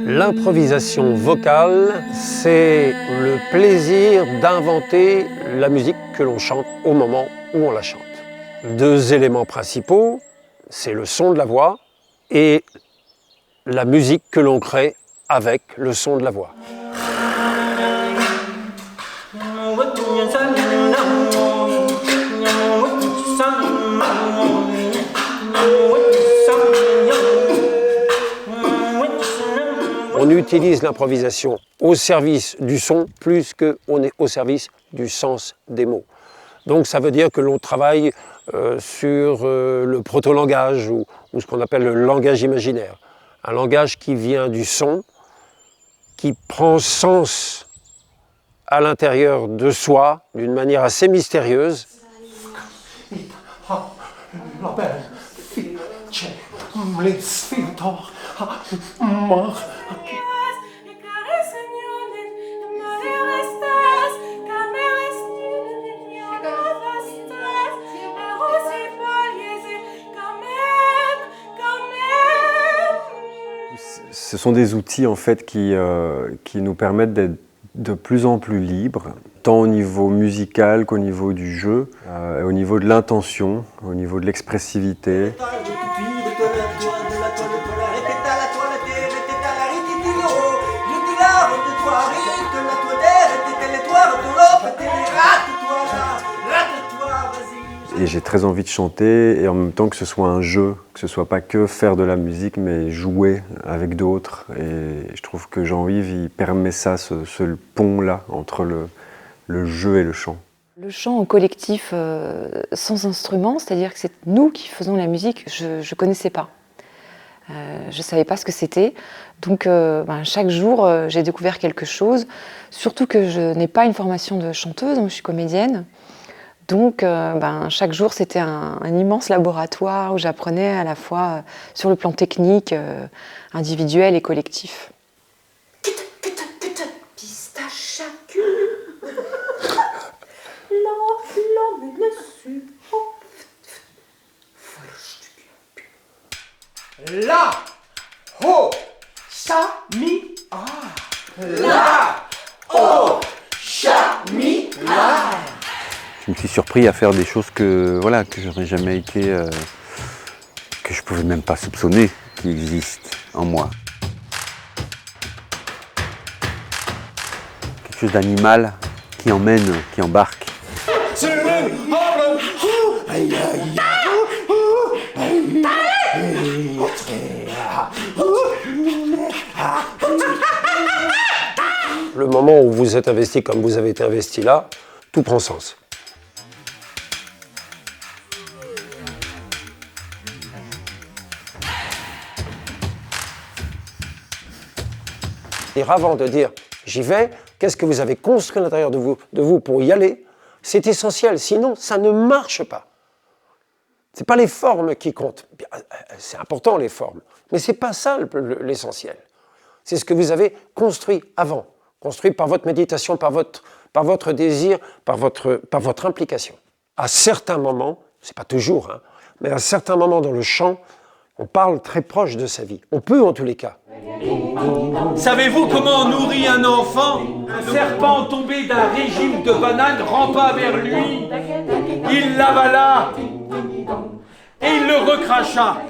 L'improvisation vocale, c'est le plaisir d'inventer la musique que l'on chante au moment où on la chante. Deux éléments principaux, c'est le son de la voix et la musique que l'on crée avec le son de la voix. On utilise l'improvisation au service du son plus qu'on est au service du sens des mots. Donc ça veut dire que l'on travaille sur le proto-langage ou ce qu'on appelle le langage imaginaire. Un langage qui vient du son, qui prend sens à l'intérieur de soi d'une manière assez mystérieuse. Ce sont des outils en fait qui nous permettent d'être de plus en plus libres, tant au niveau musical qu'au niveau du jeu, au niveau de l'intention, au niveau de l'expressivité. Et j'ai très envie de chanter et en même temps que ce soit un jeu, que ce soit pas que faire de la musique mais jouer avec d'autres. Et je trouve que Jean-Yves il permet ça, ce pont-là entre le jeu et le chant. Le chant en collectif sans instrument, c'est-à-dire que c'est nous qui faisons la musique, je ne connaissais pas. Je ne savais pas ce que c'était. Donc chaque jour, j'ai découvert quelque chose. Surtout que je n'ai pas une formation de chanteuse, donc je suis comédienne. Donc chaque jour, c'était un immense laboratoire où j'apprenais à la fois sur le plan technique, individuel et collectif. La, ho, sa, mi, ah. La, ho, sa, mi, ah. Je me suis surpris à faire des choses que je n'aurais jamais été, que je ne pouvais même pas soupçonner qui existent en moi. Quelque chose d'animal qui emmène, qui embarque. Le moment où vous êtes investi comme vous avez été investi là, tout prend sens. Et avant de dire j'y vais, qu'est-ce que vous avez construit à l'intérieur de vous pour y aller? C'est essentiel, sinon ça ne marche pas. Ce n'est pas les formes qui comptent. C'est important les formes, mais ce n'est pas ça l'essentiel. C'est ce que vous avez construit avant, construit par votre méditation, par votre désir, par votre implication. À certains moments, ce n'est pas toujours, mais à certains moments dans le chant, on parle très proche de sa vie. On peut en tous les cas. Savez-vous comment on nourrit un enfant? Un serpent tombé d'un régime de bananes rampa vers lui. Il l'avala et il le recracha.